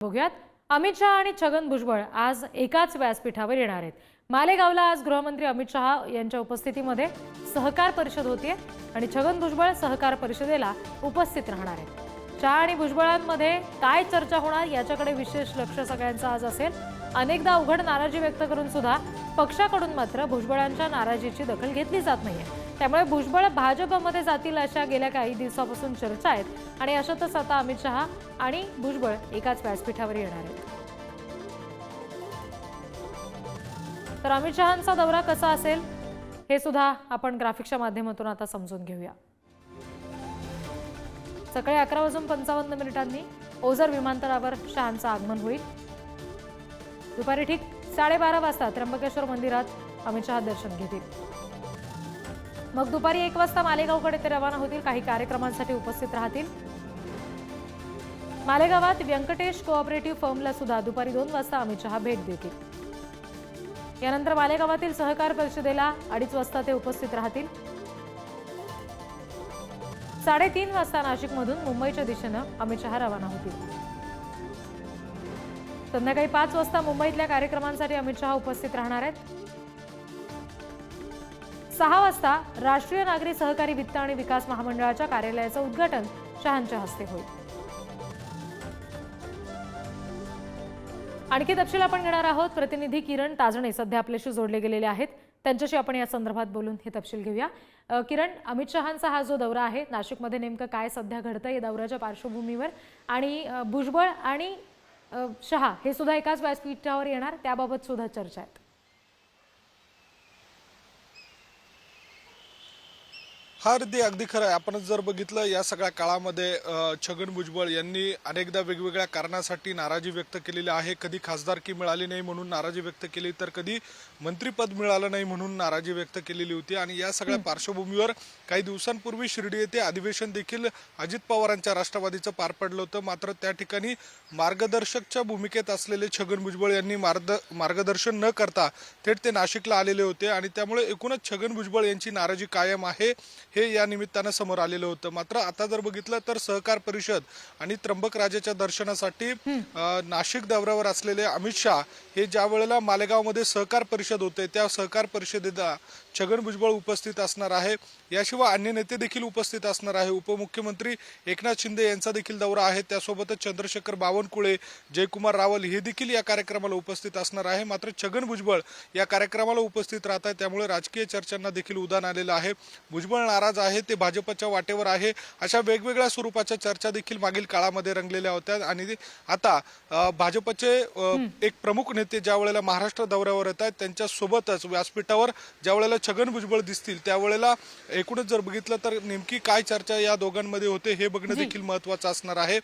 बघूयात अमित शहा आणि छगन भुजबळ आज एकाच व्यासपीठावर येणार आहेत। मालेगावला आज गृहमंत्री अमित शहा यांच्या उपस्थितीमध्ये सहकार परिषद होतीये आणि छगन भुजबळ सहकार परिषदेला उपस्थित राहणार आहेत। शहा आणि भुजबळांमध्ये काय चर्चा होणार याच्याकडे विशेष लक्ष सगळ्यांचं आज असेल। अनेकदा उघड नाराजी व्यक्त करून सुद्धा पक्षाकडून मात्र भुजबळांच्या नाराजीची दखल घेतली जात नाहीये। त्यामुळे भुजबळ भाजपमध्ये जातील अशा गेल्या काही दिवसांपासून चर्चा आहेत आणि अशातच आता अमित शहा आणि भुजबळ एकाच व्यासपीठावर येणार आहेत। तर अमित शहांचा दौरा कसा असेल हे सुद्धा आपण ग्राफिक्सच्या माध्यमातून आता समजून घेऊया। सकाळी 11:55 ओझर विमानतळावर शहांचं आगमन होईल। दुपारी ठीक 12:30 वाजता त्र्यंबकेश्वर मंदिरात अमित शहा दर्शन घेतील। मग दुपारी 1 वाजता मालेगावकडे ते रवाना होतील, काही कार्यक्रमांसाठी उपस्थित राहतील। मालेगावात व्यंकटेश कोऑपरेटिव्ह फर्मला सुद्धा दुपारी 2 वाजता अमित शहा भेट देतील। यानंतर मालेगावातील सहकार परिषदेला 2:30 वाजता ते उपस्थित राहतील। 3:30 वाजता नाशिकमधून मुंबईच्या दिशेनं अमित शहा रवाना होतील। संध्याकाळी 5 वाजता मुंबईतल्या कार्यक्रमांसाठी अमित शहा उपस्थित राहणार आहेत। 6 वाजता राष्ट्रीय नागरी सहकारी वित्त आणि विकास महामंडळाच्या कार्यालयाचं उद्घाटन शहांच्या हस्ते होईल। आणखी तपशील आपण घेणार आहोत। प्रतिनिधी किरण ताजणे सध्या आपल्याशी जोडले गेलेले आहेत, त्यांच्याशी आपण या संदर्भात बोलून हे तपशील घेऊया। किरण, अमित शहांचा हा जो दौरा आहे नाशिकमध्ये नेमकं काय सध्या घडतंय या दौऱ्याच्या पार्श्वभूमीवर, आणि भुजबळ आणि शहा हे सुद्धा एकाच व्यासपीठावर येणार त्याबाबत सुद्धा चर्चा आहे। हा रिद्धी अगदी खरं आहे। आपण जर बघितलं या सगळ्या काळामध्ये छगन भुजबळ यांनी अनेकदा वेगवेगळ्या कारणासाठी नाराजी व्यक्त केलेली आहे। कधी खासदारकी मिळाली नाही म्हणून नाराजी व्यक्त केली, तर कधी मंत्रिपद मिळालं नाही म्हणून नाराजी व्यक्त केलेली होती। आणि या सगळ्या पार्श्वभूमीवर काही दिवसांपूर्वी शिर्डी येथे अधिवेशन देखील अजित पवारांच्या राष्ट्रवादीचं पार पडलं होतं। मात्र त्या ठिकाणी मार्गदर्शकच्या भूमिकेत असलेले छगन भुजबळ यांनी मार्गदर्शन न करता थेट ते नाशिकला आलेले होते आणि त्यामुळे एकूणच छगन भुजबळ यांची नाराजी कायम आहे हे या निमित्तानं समोर आलेलं होतं। मात्र आता जर बघितलं तर सहकार परिषद आणि त्र्यंबक राजाच्या दर्शनासाठी नाशिक दौऱ्यावर असलेले अमित शहा हे ज्या वेळेला मालेगावमध्ये सहकार परिषद होते त्या सहकार परिषदेला छगन भुजबळ उपस्थित असणार आहे। याशिवाय अन्य नेते देखील उपस्थित असणार आहे। उपमुख्यमंत्री एकनाथ शिंदे यांचा देखील दौरा आहे, त्यासोबतच चंद्रशेखर बावनकुळे, जयकुमार रावल हे देखील या कार्यक्रमाला उपस्थित असणार आहे। मात्र छगन भुजबळ या कार्यक्रमाला उपस्थित राहत आहे, त्यामुळे राजकीय चर्चांना देखील उधाण आलेलं आहे। भुजबळ नाराज आहे, ते भाजपच्या वाटेवर आहे, अशा वेगवेगळ्या स्वरूपाच्या चर्चा देखील मागील काळामध्ये रंगलेल्या होत्या। आणि आता भाजपचे एक प्रमुख नेते ज्या वेळेला महाराष्ट्र दौऱ्यावर येत आहेत त्यांच्या सोबतच व्यासपीठावर ज्या वेळेला छगन भुजबळ दिसतील त्यावेळेला एकूणच जर बघितलं तर नेमकी काय चर्चा या दोघांमध्ये होते हे बघणं देखील महत्त्वाचं असणार आहे।